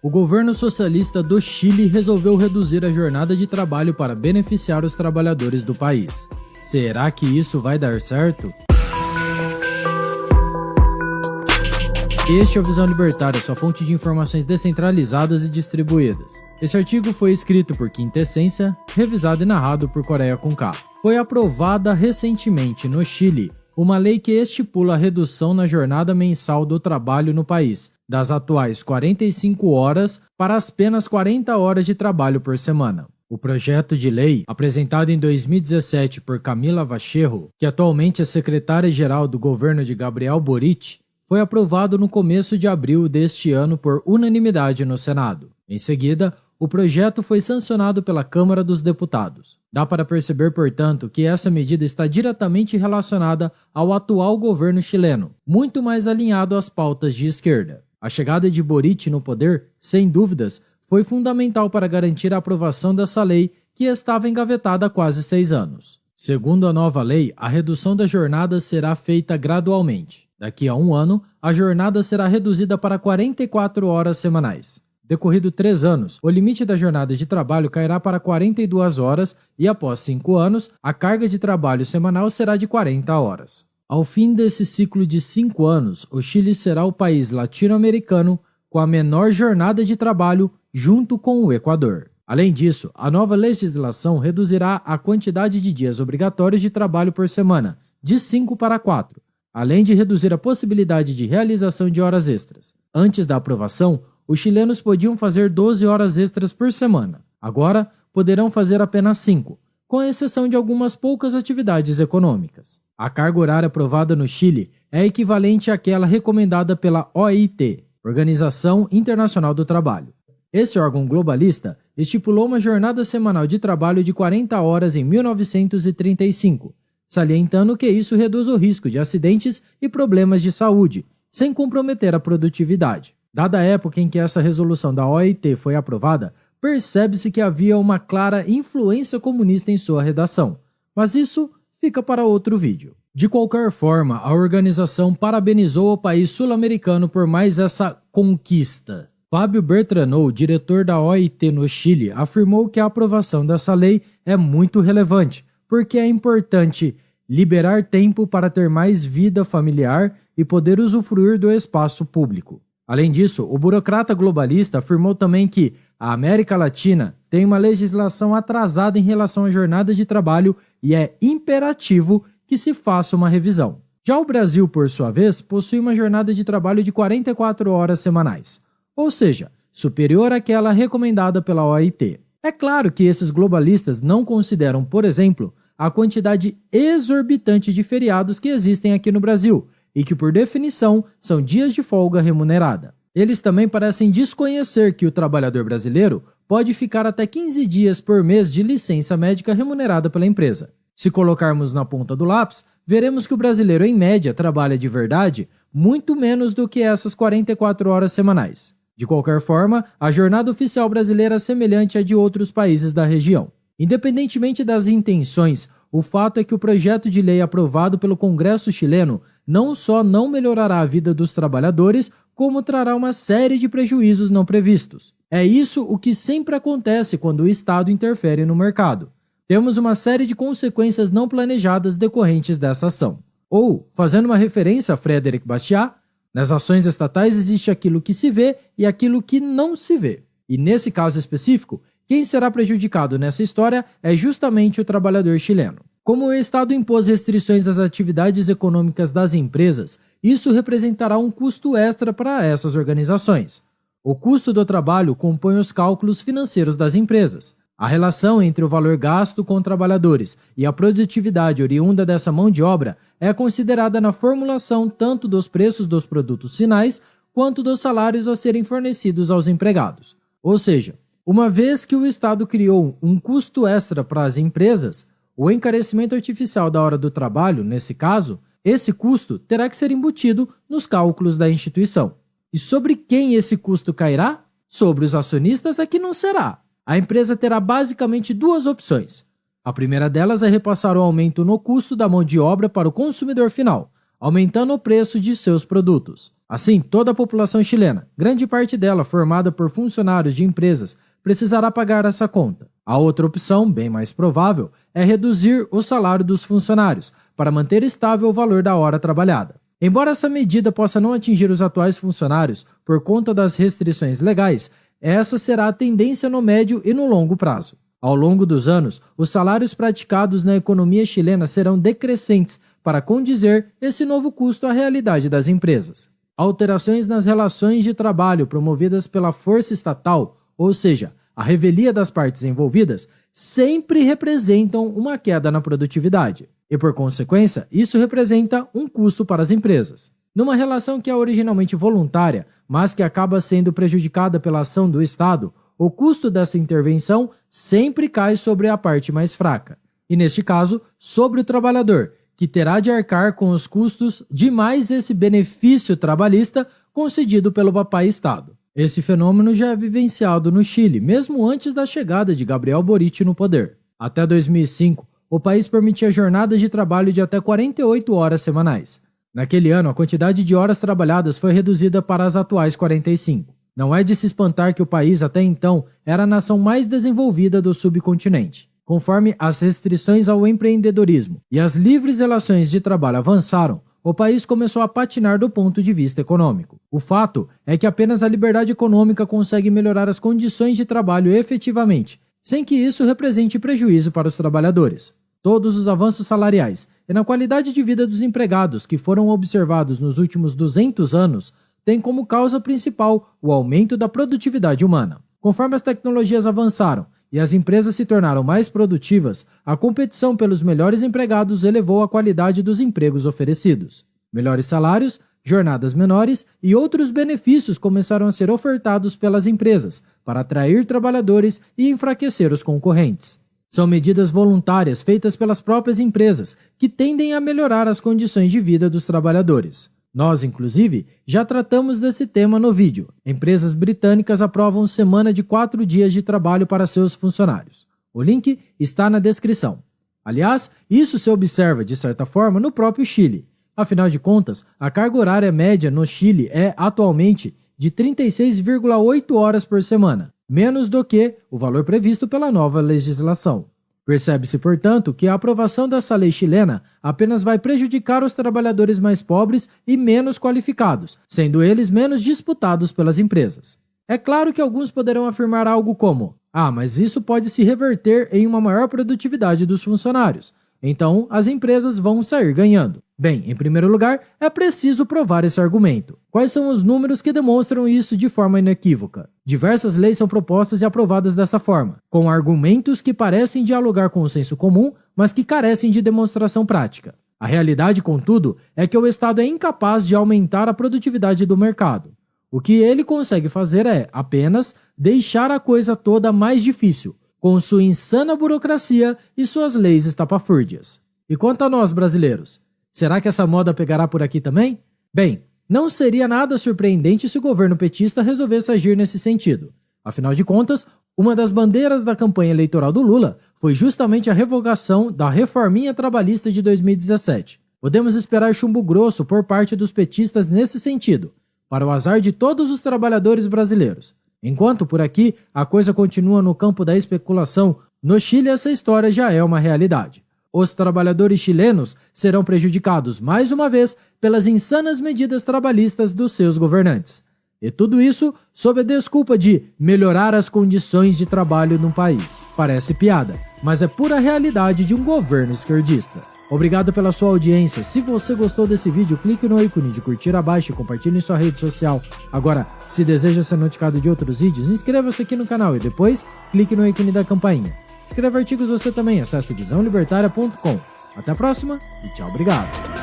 O governo socialista do Chile resolveu reduzir a jornada de trabalho para beneficiar os trabalhadores do país. Será que isso vai dar certo? Este é o Visão Libertária, sua fonte de informações descentralizadas e distribuídas. Esse artigo foi escrito por Quintessência, revisado e narrado por Coreia com K. Foi aprovada recentemente no Chile uma lei que estipula a redução na jornada mensal do trabalho no país, das atuais 45 horas para apenas 40 horas de trabalho por semana. O projeto de lei, apresentado em 2017 por Camila Vacherro, que atualmente é secretária-geral do governo de Gabriel Boric, foi aprovado no começo de abril deste ano por unanimidade no Senado. Em seguida, o projeto foi sancionado pela Câmara dos Deputados. Dá para perceber, portanto, que essa medida está diretamente relacionada ao atual governo chileno, muito mais alinhado às pautas de esquerda. A chegada de Boric no poder, sem dúvidas, foi fundamental para garantir a aprovação dessa lei que estava engavetada há quase 6 anos. Segundo a nova lei, a redução da jornada será feita gradualmente. Daqui a 1 ano, a jornada será reduzida para 44 horas semanais. Decorrido 3 anos, o limite da jornada de trabalho cairá para 42 horas e, após 5 anos, a carga de trabalho semanal será de 40 horas. Ao fim desse ciclo de 5 anos, o Chile será o país latino-americano com a menor jornada de trabalho, junto com o Equador. Além disso, a nova legislação reduzirá a quantidade de dias obrigatórios de trabalho por semana, de 5 para 4, além de reduzir a possibilidade de realização de horas extras. Antes da aprovação, os chilenos podiam fazer 12 horas extras por semana. Agora, poderão fazer apenas 5, com exceção de algumas poucas atividades econômicas. A carga horária aprovada no Chile é equivalente àquela recomendada pela OIT, Organização Internacional do Trabalho. Esse órgão globalista estipulou uma jornada semanal de trabalho de 40 horas em 1935, salientando que isso reduz o risco de acidentes e problemas de saúde, sem comprometer a produtividade. Dada a época em que essa resolução da OIT foi aprovada, percebe-se que havia uma clara influência comunista em sua redação, mas isso fica para outro vídeo. De qualquer forma, a organização parabenizou o país sul-americano por mais essa conquista. Fábio Bertranou, diretor da OIT no Chile, afirmou que a aprovação dessa lei é muito relevante, porque é importante liberar tempo para ter mais vida familiar e poder usufruir do espaço público. Além disso, o burocrata globalista afirmou também que a América Latina tem uma legislação atrasada em relação à jornada de trabalho e é imperativo que se faça uma revisão. Já o Brasil, por sua vez, possui uma jornada de trabalho de 44 horas semanais, ou seja, superior àquela recomendada pela OIT. É claro que esses globalistas não consideram, por exemplo, a quantidade exorbitante de feriados que existem aqui no Brasil e que, por definição, são dias de folga remunerada. Eles também parecem desconhecer que o trabalhador brasileiro pode ficar até 15 dias por mês de licença médica remunerada pela empresa. Se colocarmos na ponta do lápis, veremos que o brasileiro, em média, trabalha de verdade muito menos do que essas 44 horas semanais. De qualquer forma, a jornada oficial brasileira é semelhante à de outros países da região. Independentemente das intenções, o fato é que o projeto de lei aprovado pelo Congresso chileno não só não melhorará a vida dos trabalhadores, como trará uma série de prejuízos não previstos. É isso o que sempre acontece quando o Estado interfere no mercado. Temos uma série de consequências não planejadas decorrentes dessa ação. Ou, fazendo uma referência a Frédéric Bastiat, nas ações estatais existe aquilo que se vê e aquilo que não se vê. E nesse caso específico, quem será prejudicado nessa história é justamente o trabalhador chileno. Como o Estado impôs restrições às atividades econômicas das empresas, isso representará um custo extra para essas organizações. O custo do trabalho compõe os cálculos financeiros das empresas. A relação entre o valor gasto com trabalhadores e a produtividade oriunda dessa mão de obra é considerada na formulação tanto dos preços dos produtos finais quanto dos salários a serem fornecidos aos empregados. Ou seja, uma vez que o Estado criou um custo extra para as empresas, o encarecimento artificial da hora do trabalho, nesse caso, esse custo terá que ser embutido nos cálculos da instituição. E sobre quem esse custo cairá? Sobre os acionistas é que não será. A empresa terá basicamente 2 opções. A primeira delas é repassar o aumento no custo da mão de obra para o consumidor final, aumentando o preço de seus produtos. Assim, toda a população chilena, grande parte dela formada por funcionários de empresas, precisará pagar essa conta. A outra opção, bem mais provável, é reduzir o salário dos funcionários, para manter estável o valor da hora trabalhada. Embora essa medida possa não atingir os atuais funcionários por conta das restrições legais, essa será a tendência no médio e no longo prazo. Ao longo dos anos, os salários praticados na economia chilena serão decrescentes para condizer esse novo custo à realidade das empresas. Alterações nas relações de trabalho promovidas pela força estatal, ou seja, a revelia das partes envolvidas, sempre representam uma queda na produtividade. E, por consequência, isso representa um custo para as empresas. Numa relação que é originalmente voluntária, mas que acaba sendo prejudicada pela ação do Estado, o custo dessa intervenção sempre cai sobre a parte mais fraca. E, neste caso, sobre o trabalhador, que terá de arcar com os custos de mais esse benefício trabalhista concedido pelo papai Estado. Esse fenômeno já é vivenciado no Chile, mesmo antes da chegada de Gabriel Boric no poder. Até 2005, o país permitia jornadas de trabalho de até 48 horas semanais. Naquele ano, a quantidade de horas trabalhadas foi reduzida para as atuais 45. Não é de se espantar que o país, até então, era a nação mais desenvolvida do subcontinente. Conforme as restrições ao empreendedorismo e as livres relações de trabalho avançaram, o país começou a patinar do ponto de vista econômico. O fato é que apenas a liberdade econômica consegue melhorar as condições de trabalho efetivamente, sem que isso represente prejuízo para os trabalhadores. Todos os avanços salariais e na qualidade de vida dos empregados que foram observados nos últimos 200 anos têm como causa principal o aumento da produtividade humana. Conforme as tecnologias avançaram e as empresas se tornaram mais produtivas, a competição pelos melhores empregados elevou a qualidade dos empregos oferecidos. Melhores salários, jornadas menores e outros benefícios começaram a ser ofertados pelas empresas para atrair trabalhadores e enfraquecer os concorrentes. São medidas voluntárias feitas pelas próprias empresas que tendem a melhorar as condições de vida dos trabalhadores. Nós, inclusive, já tratamos desse tema no vídeo. Empresas britânicas aprovam semana de 4 dias de trabalho para seus funcionários. O link está na descrição. Aliás, isso se observa, de certa forma, no próprio Chile. Afinal de contas, a carga horária média no Chile é, atualmente, de 36,8 horas por semana, menos do que o valor previsto pela nova legislação. Percebe-se, portanto, que a aprovação dessa lei chilena apenas vai prejudicar os trabalhadores mais pobres e menos qualificados, sendo eles menos disputados pelas empresas. É claro que alguns poderão afirmar algo como: mas isso pode se reverter em uma maior produtividade dos funcionários, então as empresas vão sair ganhando. Bem, em primeiro lugar, é preciso provar esse argumento. Quais são os números que demonstram isso de forma inequívoca? Diversas leis são propostas e aprovadas dessa forma, com argumentos que parecem dialogar com o senso comum, mas que carecem de demonstração prática. A realidade, contudo, é que o Estado é incapaz de aumentar a produtividade do mercado. O que ele consegue fazer é, apenas, deixar a coisa toda mais difícil, com sua insana burocracia e suas leis estapafúrdias. E quanto a nós, brasileiros? Será que essa moda pegará por aqui também? Bem, não seria nada surpreendente se o governo petista resolvesse agir nesse sentido. Afinal de contas, uma das bandeiras da campanha eleitoral do Lula foi justamente a revogação da reforminha trabalhista de 2017. Podemos esperar chumbo grosso por parte dos petistas nesse sentido, para o azar de todos os trabalhadores brasileiros. Enquanto por aqui a coisa continua no campo da especulação, no Chile essa história já é uma realidade. Os trabalhadores chilenos serão prejudicados mais uma vez pelas insanas medidas trabalhistas dos seus governantes. E tudo isso sob a desculpa de melhorar as condições de trabalho no país. Parece piada, mas é pura realidade de um governo esquerdista. Obrigado pela sua audiência. Se você gostou desse vídeo, clique no ícone de curtir abaixo e compartilhe em sua rede social. Agora, se deseja ser notificado de outros vídeos, inscreva-se aqui no canal e depois clique no ícone da campainha. Escreva artigos você também, acesse visãolibertaria.com. Até a próxima e tchau, obrigado.